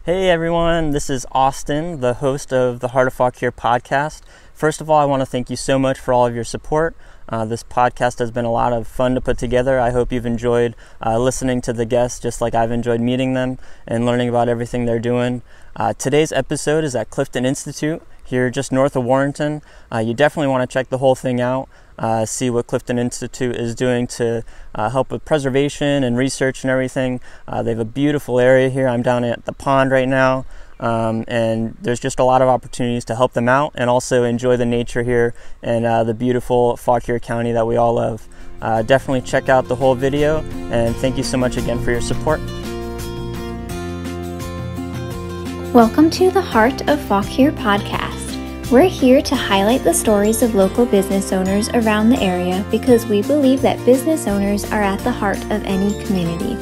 Hey everyone, this is Austin, the host of the Heart of Fauquier podcast. First of all, I want to thank you so much for all of your support. This podcast has been a lot of fun to put together. I hope you've enjoyed listening to the guests just like I've enjoyed meeting them and learning about everything they're doing. Today's episode is at Clifton Institute here just north of Warrenton. You definitely want to check the whole thing out. See what Clifton Institute is doing to help with preservation and research and everything. They have a beautiful area here. I'm down at the pond right now, and there's just a lot of opportunities to help them out and also enjoy the nature here and the beautiful Fauquier County that we all love. Definitely check out the whole video, and thank you so much again for your support. Welcome to the Heart of Fauquier podcast. We're here to highlight the stories of local business owners around the area because we believe that business owners are at the heart of any community.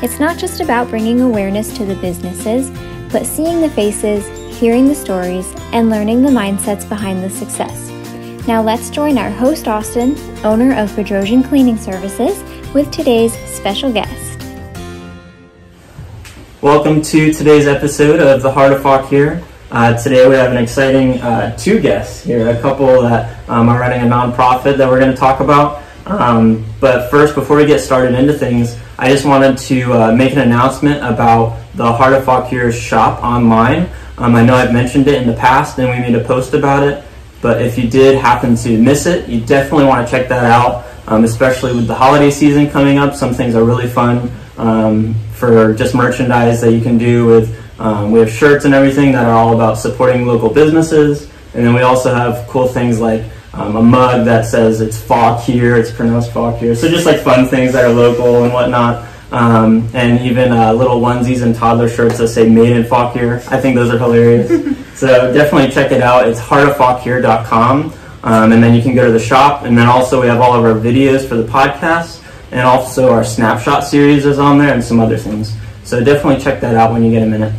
It's not just about bringing awareness to the businesses, but seeing the faces, hearing the stories, and learning the mindsets behind the success. Now let's join our host Austin, owner of Bedrosian Cleaning Services, with today's special guest. Welcome to today's episode of the Heart of Fauquier. Today we have an exciting two guests here, a couple that are running a nonprofit that we're going to talk about. But first, before we get started into things, I just wanted to make an announcement about the Heart of Fauquier shop online. I know I've mentioned it in the past and we made a post about it, but if you did happen to miss it, you definitely want to check that out, especially with the holiday season coming up. Some things are really fun for just merchandise that you can do with. We have shirts and everything that are all about supporting local businesses, and then we also have cool things like a mug that says it's Fauquier, it's pronounced Fauquier, so just like fun things that are local and whatnot, and even little onesies and toddler shirts that say made in Fauquier. I think those are hilarious. So definitely check it out. It's heartoffauquier.com, and then you can go to the shop, and then also we have all of our videos for the podcast, and also our snapshot series is on there and some other things. So definitely check that out when you get a minute.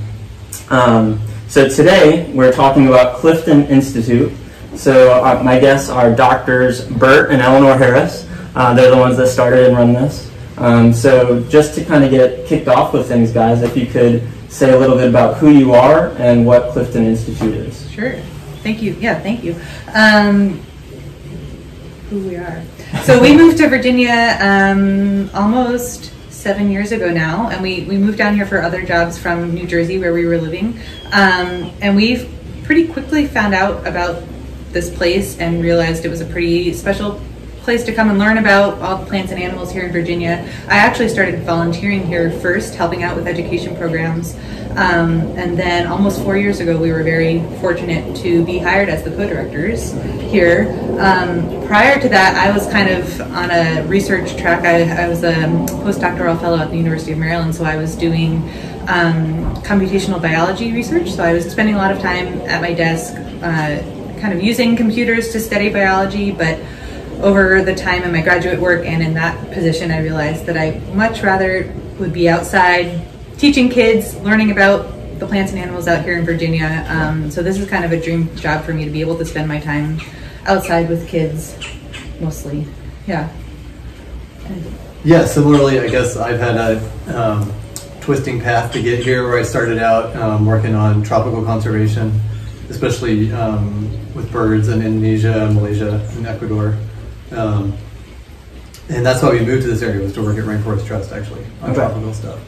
So today we're talking about Clifton Institute. So my guests are doctors Bert and Eleanor Harris. They're the ones that started and run this. So just to kind of get kicked off with things, guys, if you could say a little bit about who you are and what Clifton Institute is. Sure. Thank you. Yeah, thank you. Who we are. So we moved to Virginia almost 7 years ago now, and we moved down here for other jobs from New Jersey where we were living, and we've pretty quickly found out about this place and realized it was a pretty special place to come and learn about all the plants and animals here in Virginia. I actually started volunteering here first, helping out with education programs, and then almost 4 years ago we were very fortunate to be hired as the co-directors here. Prior to that, I was kind of on a research track. I was a postdoctoral fellow at the University of Maryland, so I was doing computational biology research. So I was spending a lot of time at my desk kind of using computers to study biology, but over the time in my graduate work and in that position, I realized that I much rather would be outside teaching kids, learning about the plants and animals out here in Virginia. So this is kind of a dream job for me to be able to spend my time outside with kids, mostly. Yeah. Yeah, similarly, I guess I've had a twisting path to get here, where I started out working on tropical conservation, especially with birds in Indonesia, Malaysia, and Ecuador. And that's why we moved to this area, was to work at Rainforest Trust, actually, on tropical stuff.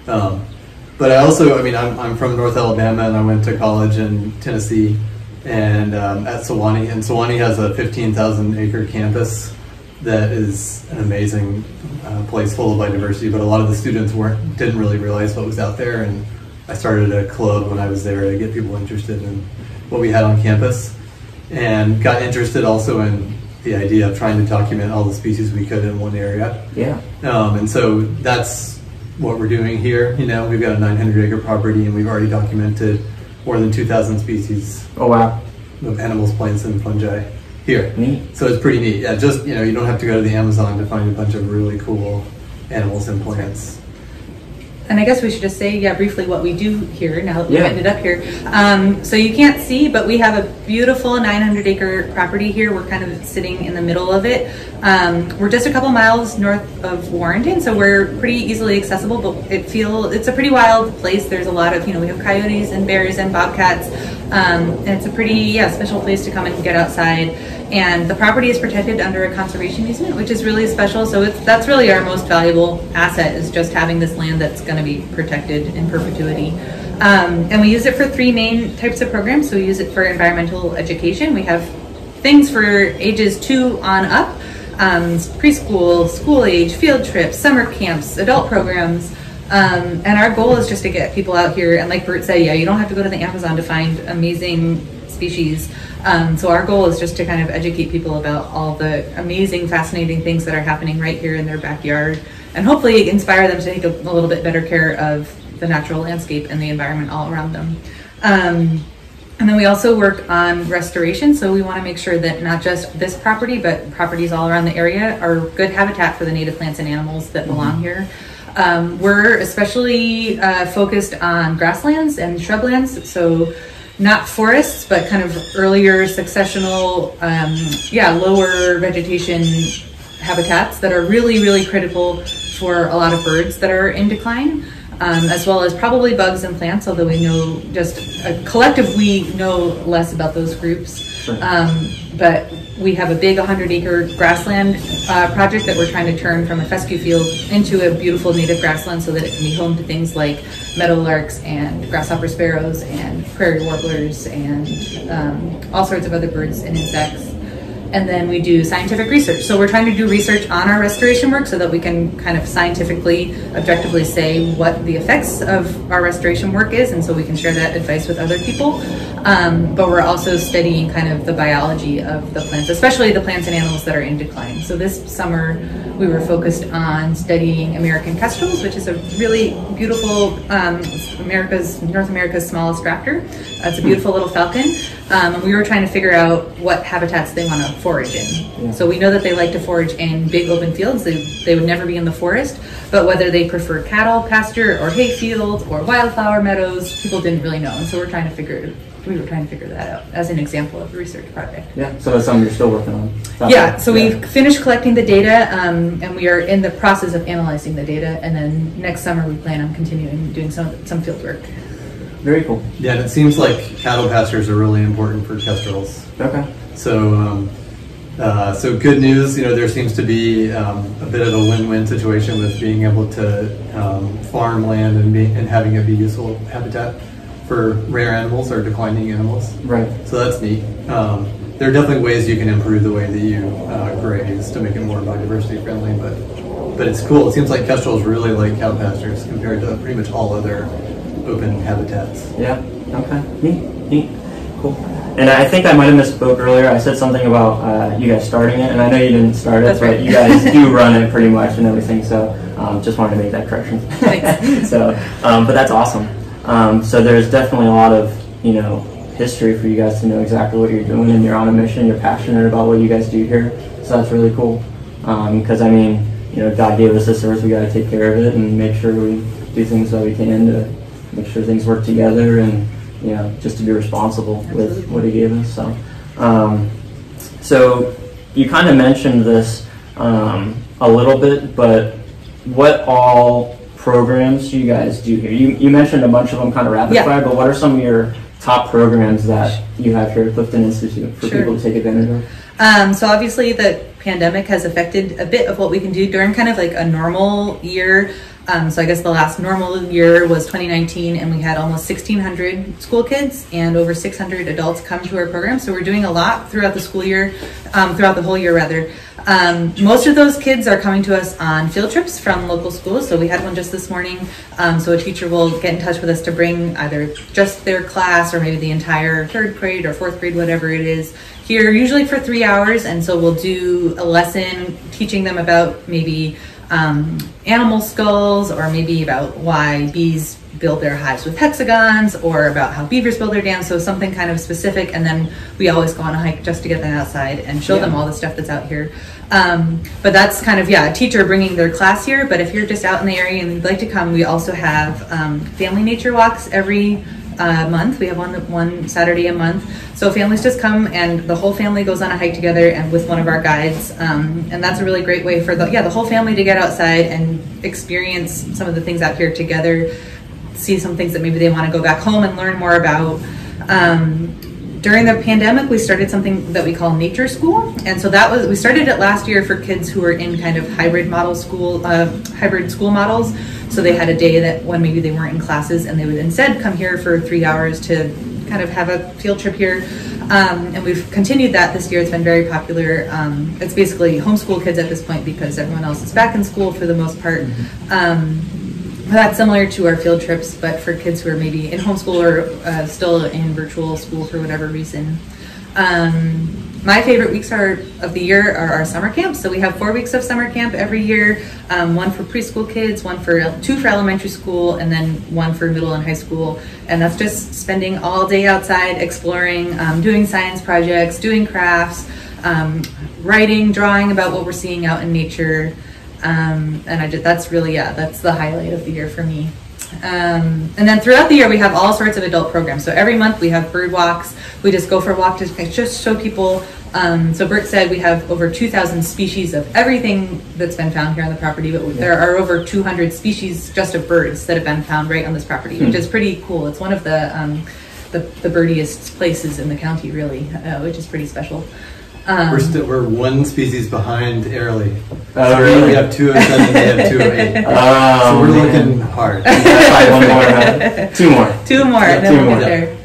But I also, I mean, I'm from North Alabama, and I went to college in Tennessee, and at Sewanee. And Sewanee has a 15,000 acre campus that is an amazing place full of biodiversity, but a lot of the students didn't really realize what was out there, and I started a club when I was there to get people interested in what we had on campus, and got interested also in the idea of trying to document all the species we could in one area. Yeah. And so that's what we're doing here. You know, we've got a 900 acre property, and we've already documented more than 2,000 species. Oh wow. Of animals, plants, and fungi here. Neat. So it's pretty neat. Yeah, just, you know, you don't have to go to the Amazon to find a bunch of really cool animals and plants. And I guess we should just say, briefly what we do here now that we've Yeah. ended up here. So you can't see, but we have a beautiful 900-acre property here. We're kind of sitting in the middle of it. We're just a couple miles north of Warrenton, so we're pretty easily accessible, but it's a pretty wild place. There's a lot of, we have coyotes and bears and bobcats, and it's a pretty, special place to come and get outside. And the property is protected under a conservation easement, which is really special. So that's really our most valuable asset, is just having this land that's going to be protected in perpetuity. And we use it for 3 main types of programs. So we use it for environmental education. We have things for ages 2 on up, preschool, school age, field trips, summer camps, adult programs. And our goal is just to get people out here. And like Bert said, you don't have to go to the Amazon to find amazing species. So our goal is just to kind of educate people about all the amazing, fascinating things that are happening right here in their backyard, and hopefully inspire them to take a little bit better care of the natural landscape and the environment all around them. And then we also work on restoration. So we want to make sure that not just this property, but properties all around the area are good habitat for the native plants and animals that belong here. We're especially focused on grasslands and shrublands. So not forests, but kind of earlier successional, lower vegetation habitats that are really, really critical for a lot of birds that are in decline, as well as probably bugs and plants, although we know collectively know less about those groups. Sure. But we have a big 100-acre grassland project that we're trying to turn from a fescue field into a beautiful native grassland so that it can be home to things like meadowlarks and grasshopper sparrows and prairie warblers and all sorts of other birds and insects. And then we do scientific research. So we're trying to do research on our restoration work so that we can kind of scientifically, objectively say what the effects of our restoration work is, and so we can share that advice with other people. But we're also studying kind of the biology of the plants, especially the plants and animals that are in decline. So this summer we were focused on studying American kestrels, which is a really beautiful, North America's smallest raptor. It's a beautiful little falcon. And we were trying to figure out what habitats they want to forage in. Yeah. So we know that they like to forage in big open fields. They would never be in the forest, but whether they prefer cattle pasture or hay fields or wildflower meadows, people didn't really know. And so we were trying to figure that out as an example of a research project. Yeah, so that's something you're still working on. We've finished collecting the data, and we are in the process of analyzing the data, and then next summer we plan on continuing doing some field work. Very cool. Yeah, and it seems like cattle pastures are really important for kestrels. Okay. So, so good news. There seems to be a bit of a win-win situation with being able to farm land and having it be useful habitat for rare animals or declining animals. Right. So that's neat. There are definitely ways you can improve the way that you graze to make it more biodiversity friendly, but it's cool. It seems like kestrels really like cow pastures compared to pretty much all other open habitats. Yeah. Okay. Neat. Cool. And I think I might have misspoke earlier. I said something about you guys starting it, and I know you didn't start it, but you guys do run it pretty much and everything. So just wanted to make that correction. Thanks. So, but that's awesome. So there's definitely a lot of history for you guys to know exactly what you're doing, and you're on a mission. You're passionate about what you guys do here. So that's really cool. Because God gave us this earth. We got to take care of it and make sure we do things that we can to make sure things work together, and just to be responsible with what He gave us. So you kind of mentioned this a little bit, but what all programs do you guys do here? You mentioned a bunch of them kind of rapid fire, but what are some of your top programs that you have here at Clifton Institute for people to take advantage of? So obviously the pandemic has affected a bit of what we can do during kind of like a normal year. So I guess the last normal year was 2019, and we had almost 1,600 school kids and over 600 adults come to our program. So we're doing a lot throughout the school year, throughout the whole year rather. Most of those kids are coming to us on field trips from local schools. So we had one just this morning. So a teacher will get in touch with us to bring either just their class or maybe the entire 3rd grade or 4th grade, whatever it is, here, usually for 3 hours. And so we'll do a lesson teaching them about maybe animal skulls, or maybe about why bees build their hives with hexagons, or about how beavers build their dams. So something kind of specific, and then we always go on a hike just to get them outside and show them all the stuff that's out here. But that's kind of, a teacher bringing their class here. But if you're just out in the area and you'd like to come, we also have family nature walks every month. We have one Saturday a month. So families just come and the whole family goes on a hike together and with one of our guides. And that's a really great way for the whole family to get outside and experience some of the things out here together, see some things that maybe they want to go back home and learn more about. During the pandemic, we started something that we call Nature School, and so we started it last year for kids who were in kind of hybrid school models. So they had a day that when maybe they weren't in classes, and they would instead come here for 3 hours to kind of have a field trip here. And we've continued that this year. It's been very popular. It's basically homeschool kids at this point because everyone else is back in school for the most part. That's similar to our field trips, but for kids who are maybe in homeschool or still in virtual school for whatever reason. My favorite weeks of the year are our summer camps. So we have 4 weeks of summer camp every year, one for preschool kids, two for elementary school, and then one for middle and high school. And that's just spending all day outside exploring, doing science projects, doing crafts, writing, drawing about what we're seeing out in nature. And that's really, that's the highlight of the year for me. And then throughout the year, we have all sorts of adult programs. So every month we have bird walks. We just go for a walk to just show people. So Bert said we have over 2,000 species of everything that's been found here on the property, but there are over 200 species just of birds that have been found right on this property, which is pretty cool. It's one of the birdiest places in the county, really, which is pretty special. We're one species behind Airlie. Oh, really? We have 207, they have 208. So we're looking hard. One more, two more. Two more, and then we'll get there.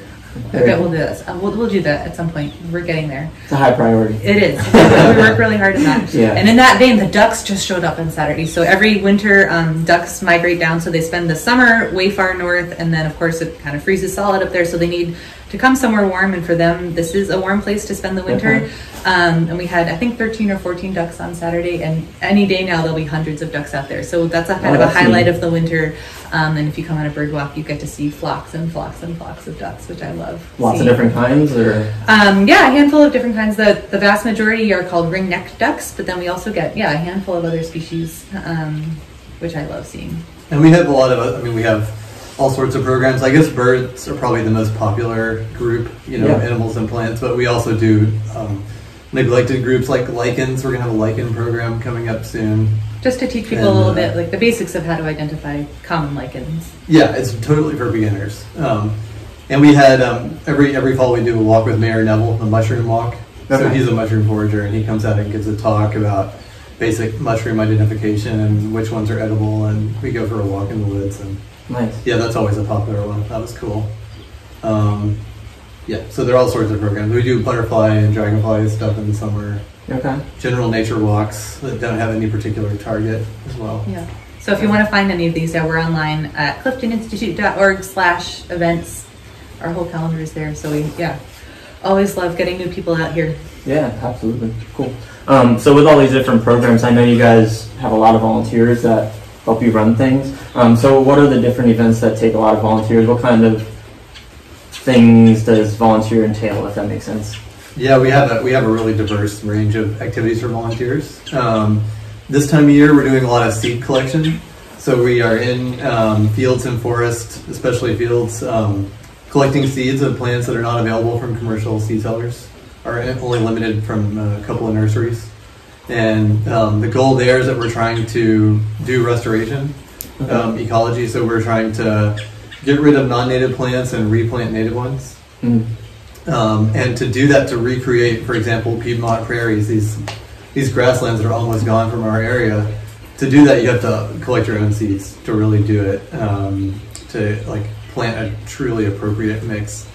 I bet Cool. we'll do this. We'll do that at some point. We're getting there. It's a high priority. It is. We work really hard in that. Yeah. And in that vein, the ducks just showed up on Saturday. So every winter, ducks migrate down. So they spend the summer way far north, and then of course it kind of freezes solid up there. So they need to come somewhere warm, and for them, this is a warm place to spend the winter. Okay. And we had, I think, 13 or 14 ducks on Saturday, and any day now there'll be hundreds of ducks out there. So that's a kind of a highlight of the winter. And if you come on a bird walk, you get to see flocks and flocks and flocks of ducks, which I love. Lots of different kinds, or? Yeah, a handful of different kinds. The vast majority are called ring-necked ducks, but then we also get, a handful of other species, which I love seeing. And we have a lot of, we have all sorts of programs. I guess birds are probably the most popular group, animals and plants, but we also do neglected groups like lichens. We're going to have a lichen program coming up soon. Just to teach people a little bit, like the basics of how to identify common lichens. Yeah, it's totally for beginners. And we had, every fall we do a walk with Mayor Neville, the mushroom walk. Okay. So he's a mushroom forager, and he comes out and gives a talk about basic mushroom identification and which ones are edible, and we go for a walk in the woods. And nice. Yeah, that's always a popular one. That was cool. Yeah, so there are all sorts of programs. We do butterfly and dragonfly stuff in the summer. Okay. General nature walks that don't have any particular target as well. Yeah. So if you want to find any of these, we're online at cliftoninstitute.org/events. Our whole calendar is there. So we, always love getting new people out here. Yeah, absolutely. Cool. So with all these different programs, I know you guys have a lot of volunteers that help you run things. So what are the different events that take a lot of volunteers? What kind of things does volunteer entail, if that makes sense? Yeah, we have a really diverse range of activities for volunteers. This time of year, we're doing a lot of seed collection. So we are in fields and forests, especially fields, collecting seeds of plants that are not available from commercial seed sellers, are only limited from a couple of nurseries. And the goal there is that we're trying to do restoration, ecology. So we're trying to get rid of non-native plants and replant native ones. And to do that, to recreate, for example, Piedmont prairies, these grasslands that are almost gone from our area. To do that, you have to collect your own seeds to really do it, to plant a truly appropriate mix.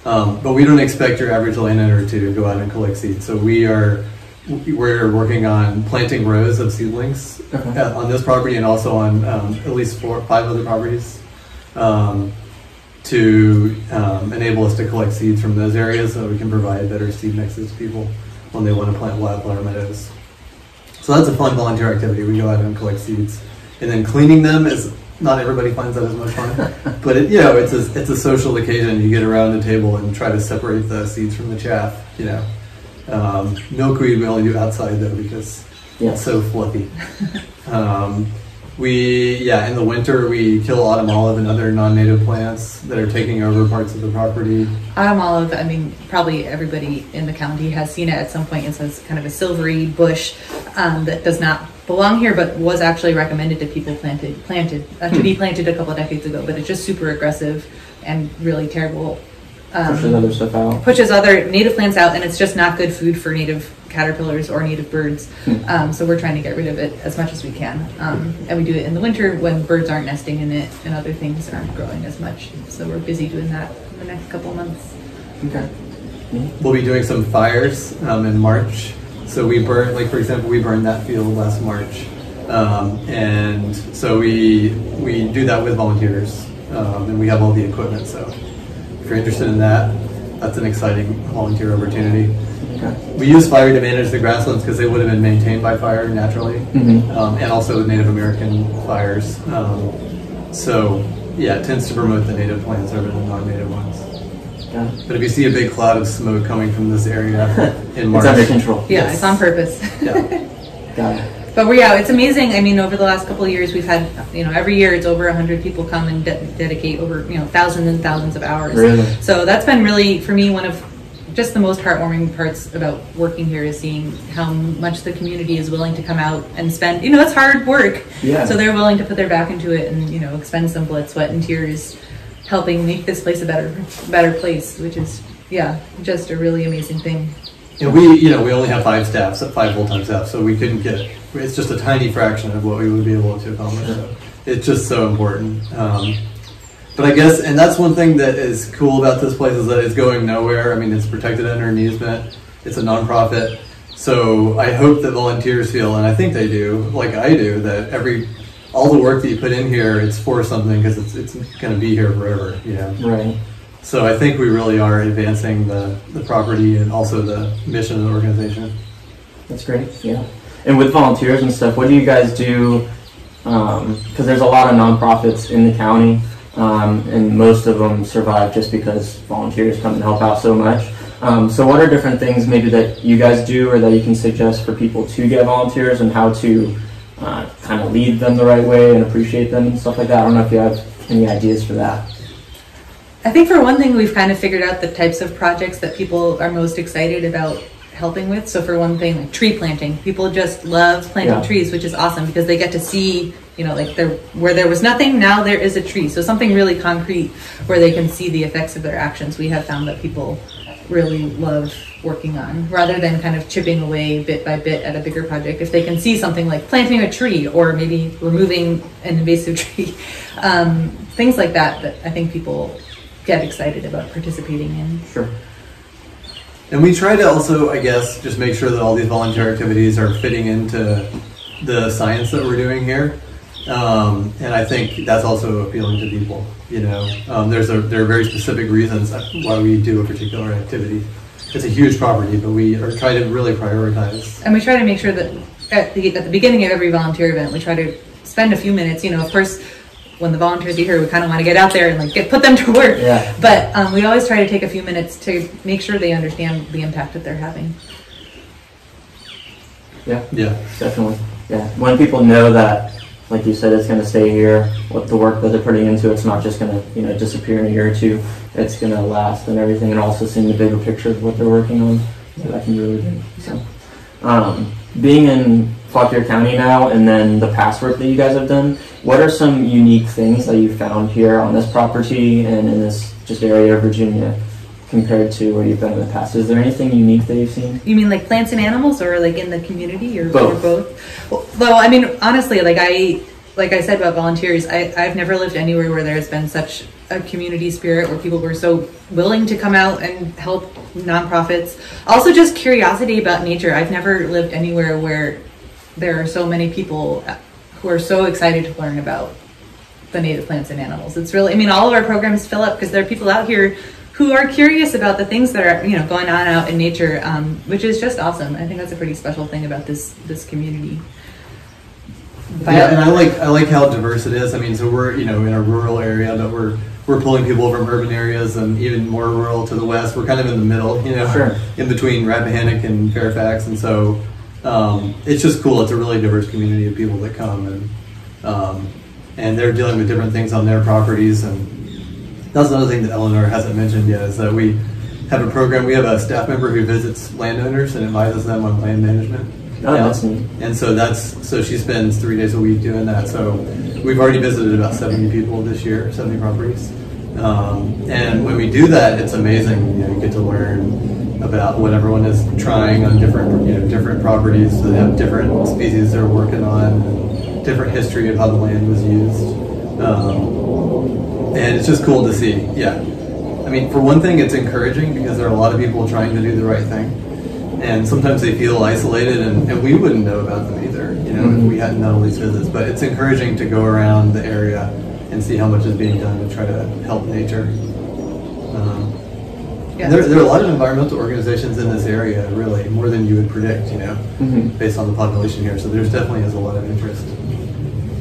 But we don't expect your average landowner to go out and collect seeds. So we're working on planting rows of seedlings on this property and also on at least 4 or 5 other properties to enable us to collect seeds from those areas so we can provide better seed mixes to people when they want to plant wildflower meadows. So that's a fun volunteer activity. We go out and collect seeds. And then cleaning them is, not everybody finds that as much fun, but it's a social occasion. You get around the table and try to separate the seeds from the chaff, Milkweed we only do outside though because it's so fluffy. In the winter we kill autumn olive and other non-native plants that are taking over parts of the property. Autumn olive, I mean, probably everybody in the county has seen it at some point. It's kind of a silvery bush that does not belong here, but was actually recommended to people to be planted a couple of decades ago. But it's just super aggressive and really terrible. Pushes other stuff out. Pushes other native plants out, and it's just not good food for native caterpillars or native birds. So we're trying to get rid of it as much as we can. And we do it in the winter when birds aren't nesting in it and other things aren't growing as much. So we're busy doing that in the next couple of months. Okay. We'll be doing some fires in March. So we burned, for example, we burned that field last March. And so we do that with volunteers. And we have all the equipment. So if you're interested in that, that's an exciting volunteer opportunity. Okay. We use fire to manage the grasslands because they would have been maintained by fire naturally, and also with Native American fires. It tends to promote the native plants over the non-native ones. Yeah. But if you see a big cloud of smoke coming from this area in March, it's under control. Yeah, it's on purpose. Yeah. Got it. But it's amazing. I mean, over the last couple of years, we've had, every year it's over 100 people come and dedicate over, thousands and thousands of hours. Really? So that's been really, for me, one of just the most heartwarming parts about working here is seeing how much the community is willing to come out and spend, it's hard work. Yeah. So they're willing to put their back into it and, expend some blood, sweat, and tears, helping make this place a better place, which is, just a really amazing thing. And we only have 5 full-time staff, so we couldn't it's just a tiny fraction of what we would be able to accomplish. So it's just so important. But I guess, and that's one thing that is cool about this place is that it's going nowhere. I mean, it's protected under an easement. It's a nonprofit. So I hope that volunteers feel, and I think they do, like I do, that all the work that you put in here, it's for something because it's going to be here forever, Right. So I think we really are advancing the property and also the mission of the organization. That's great, yeah. And with volunteers and stuff, what do you guys do? Because there's a lot of nonprofits in the county, and most of them survive just because volunteers come and help out so much. So what are different things maybe that you guys do or that you can suggest for people to get volunteers and how to kind of lead them the right way and appreciate them and stuff like that? I don't know if you have any ideas for that. I think for one thing, we've kind of figured out the types of projects that people are most excited about helping with. So for one thing, like tree planting, people just love planting trees, which is awesome because they get to see, where there was nothing, now there is a tree. So something really concrete where they can see the effects of their actions. We have found that people really love working on, rather than kind of chipping away bit by bit at a bigger project. If they can see something like planting a tree or maybe removing an invasive tree, things like that I think people get excited about participating in. Sure. And we try to also, I guess, just make sure that all these volunteer activities are fitting into the science that we're doing here. And I think that's also appealing to people, there are very specific reasons why we do a particular activity. It's a huge property, but we are trying to really prioritize. And we try to make sure that at the beginning of every volunteer event, we try to spend a few minutes, of course, when the volunteers are here, we kind of want to get out there and put them to work. Yeah. But we always try to take a few minutes to make sure they understand the impact that they're having. Yeah. Yeah. Definitely. Yeah. When people know that, like you said, it's going to stay here, what the work that they're putting into, it's not just going to, disappear in a year or two. It's going to last and everything, and also seeing the bigger picture of what they're working on. So that can be really good. So, being in Fauquier County now, and then the past work that you guys have done, what are some unique things that you found here on this property and in this just area of Virginia compared to where you've been in the past? Is there anything unique that you've seen? You mean like plants and animals, or like in the community, or both? Or both? Well, I mean, honestly, like I said about volunteers, I've never lived anywhere where there's been such a community spirit where people were so willing to come out and help nonprofits. Also, just curiosity about nature. I've never lived anywhere where there are so many people who are so excited to learn about the native plants and animals. It's really, all of our programs fill up because there are people out here who are curious about the things that are going on out in nature, which is just awesome. I think that's a pretty special thing about this community. Yeah, and I like how diverse it is. I mean, so we're in a rural area, but we're pulling people from urban areas and even more rural to the west. We're kind of in the middle, Sure. in between Rappahannock and Fairfax, and so it's just cool. It's a really diverse community of people that come, and they're dealing with different things on their properties. And that's another thing that Eleanor hasn't mentioned yet, is that we have a program. We have a staff member who visits landowners and advises them on land management. Oh, that's neat. And so she spends 3 days a week doing that. So we've already visited about 70 people this year, 70 properties. And when we do that, it's amazing. You get to learn about what everyone is trying on different properties. So they have different species they're working on, and different history of how the land was used. And it's just cool to see. Yeah. I mean, for one thing, it's encouraging because there are a lot of people trying to do the right thing. And sometimes they feel isolated, and we wouldn't know about them either, if we hadn't done all these visits. But it's encouraging to go around the area and see how much is being done to try to help nature. There are a lot of environmental organizations in this area, really, more than you would predict, based on the population here. So there's definitely is a lot of interest.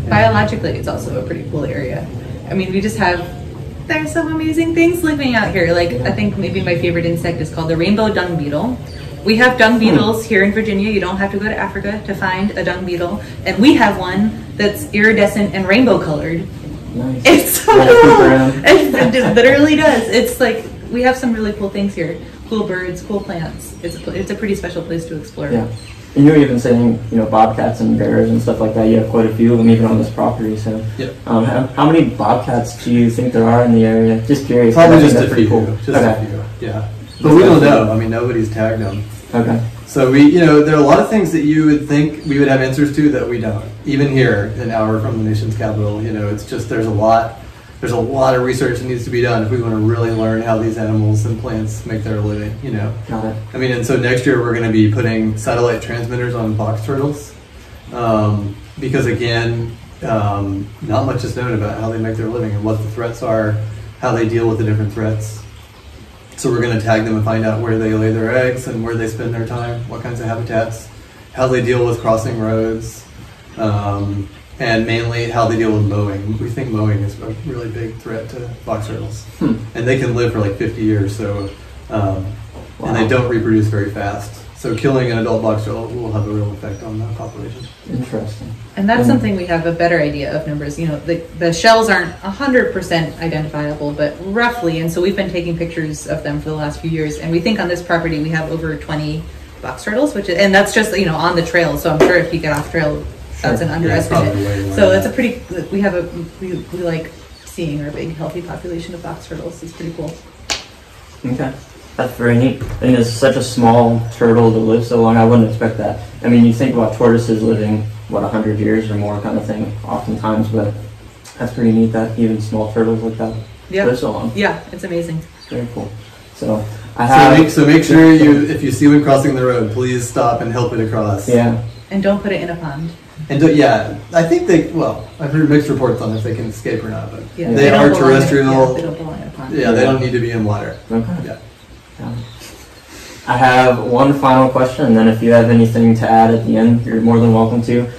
Biologically, it's also a pretty cool area. I mean, there's some amazing things living out here. Like, I think maybe my favorite insect is called the rainbow dung beetle. We have dung beetles here in Virginia. You don't have to go to Africa to find a dung beetle. And we have one that's iridescent and rainbow colored. Nice. It's so cool. It literally does. It's like, we have some really cool things here. Cool birds, cool plants. It's a pretty special place to explore. Yeah. And you were even saying, bobcats and bears and stuff like that. You have quite a few of them even on this property. So, yep. How many bobcats do you think there are in the area? Just curious. Probably just a few. Cool. Just a few. Yeah. But we don't know. I mean, nobody's tagged them. Okay. So there are a lot of things that you would think we would have answers to that we don't. Even here, an hour from the nation's capital, it's just there's a lot of research that needs to be done if we want to really learn how these animals and plants make their living. Got it. I mean, and so next year we're going to be putting satellite transmitters on box turtles, because again, not much is known about how they make their living and what the threats are, how they deal with the different threats. So we're going to tag them and find out where they lay their eggs and where they spend their time, what kinds of habitats, how they deal with crossing roads, and mainly how they deal with mowing. We think mowing is a really big threat to box turtles. And they can live for like 50 years, so and they don't reproduce very fast. So killing an adult box turtle will have a real effect on the population. Interesting. And that's something we have a better idea of numbers. The shells aren't 100% identifiable, but roughly. And so we've been taking pictures of them for the last few years. And we think on this property we have over 20 box turtles, and that's just on the trail. So I'm sure if you get off trail, that's an underestimate. So it's a pretty. We like seeing our big healthy population of box turtles. It's pretty cool. Okay. That's very neat. I mean, it's such a small turtle to live so long. I wouldn't expect that. I mean, you think about tortoises living, 100 years or more kind of thing, oftentimes, but that's pretty neat that even small turtles like that live so long. Yeah, it's amazing. Very cool. So I have... So make sure if you see one crossing the road, please stop and help it across. Yeah. And don't put it in a pond. And I think I've heard mixed reports on if they can escape or not, but they are terrestrial. They don't belong in a pond. Yeah, they don't need to be in water. Okay. Yeah. I have one final question, and then if you have anything to add at the end, you're more than welcome to.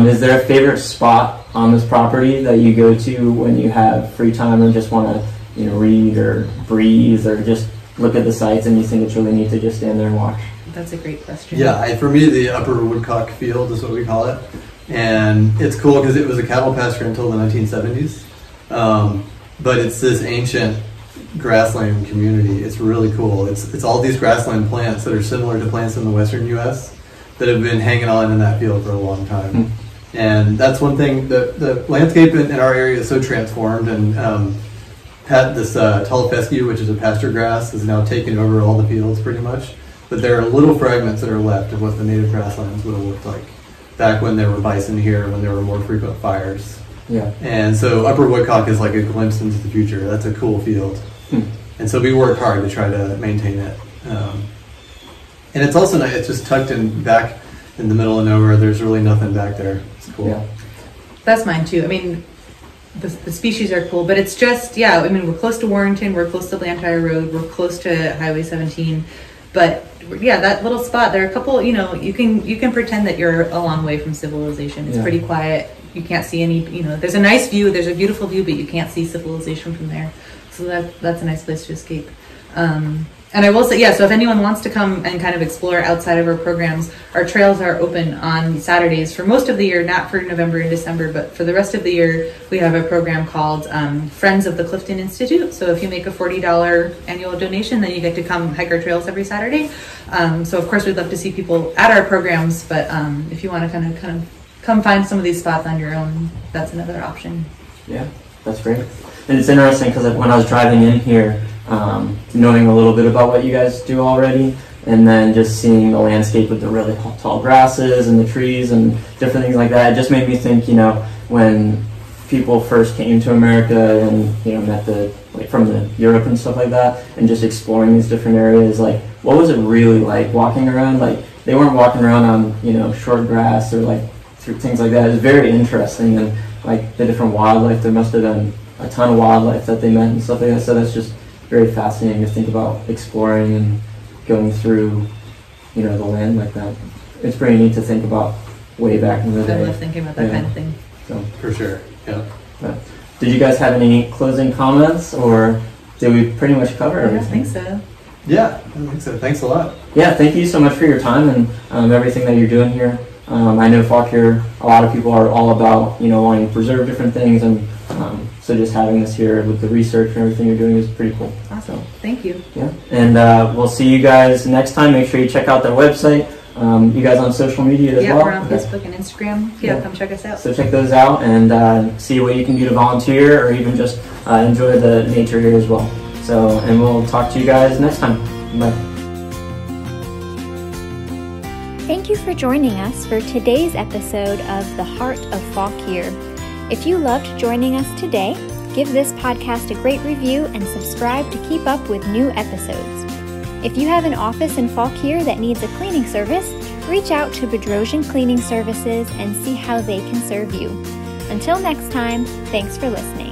Is there a favorite spot on this property that you go to when you have free time and just want to, read or breathe or just look at the sights and you think it's really neat to just stand there and watch? That's a great question. Yeah, for me, the Upper Woodcock Field is what we call it. And it's cool because it was a cattle pasture until the 1970s. But it's this ancient grassland community. It's really cool. It's all these grassland plants that are similar to plants in the western U.S. that have been hanging on in that field for a long time. And that's one thing. The landscape in our area is so transformed, and this tall fescue, which is a pasture grass, is now taking over all the fields pretty much. But there are little fragments that are left of what the native grasslands would have looked like back when there were bison here, when there were more frequent fires. Yeah. And so Upper Woodcock is like a glimpse into the future. That's a cool field. And so we work hard to try to maintain it. And it's also nice. It's just tucked in back in the middle of nowhere. There's really nothing back there. It's cool. Yeah. That's mine too. I mean, the species are cool, but it's just, yeah, I mean, we're close to Warrenton, we're close to Blantyre Road, we're close to Highway 17, but yeah, that little spot, there are a couple, you know, you can pretend that you're a long way from civilization. It's pretty quiet. You can't see any, you know, there's a nice view, there's a beautiful view, but you can't see civilization from there. So that's a nice place to escape. And I will say, yeah, so if anyone wants to come and kind of explore outside of our programs, our trails are open on Saturdays for most of the year, not for November and December, but for the rest of the year, we have a program called Friends of the Clifton Institute. So if you make a $40 annual donation, then you get to come hike our trails every Saturday. So of course, we'd love to see people at our programs, but if you want to kind of come find some of these spots on your own, that's another option. Yeah, that's great. And it's interesting because when I was driving in here, knowing a little bit about what you guys do already, and then just seeing the landscape with the really tall grasses and the trees and different things like that, it just made me think, you know, when people first came to America and, you know, met from the Europe and stuff like that, and just exploring these different areas, like, what was it really like walking around? Like, they weren't walking around on, you know, short grass or like things like that. It was very interesting, and like the different wildlife, there must have been a ton of wildlife that they met and stuff like that. So that's just very fascinating to think about exploring and going through, you know, the land like that. It's pretty neat to think about way back in the day. I love thinking about that kind of thing. So, for sure, yeah. Did you guys have any closing comments, or did we pretty much cover everything? I think so. Yeah, I think so. Thanks a lot. Yeah, thank you so much for your time and everything that you're doing here. I know Fauquier, a lot of people are all about, you know, wanting to preserve different things, and so just having this here with the research and everything you're doing is pretty cool. Awesome. Thank you. Yeah, and we'll see you guys next time. Make sure you check out their website. You guys on social media as well? Yeah, we're on Facebook and Instagram. Yeah, come check us out. So check those out and see what you can do to volunteer or even just enjoy the nature here as well. So, and we'll talk to you guys next time. Bye. Thank you for joining us for today's episode of The Heart of Fauquier. If you loved joining us today, give this podcast a great review and subscribe to keep up with new episodes. If you have an office in Fauquier that needs a cleaning service, reach out to Bedrosian Cleaning Services and see how they can serve you. Until next time, thanks for listening.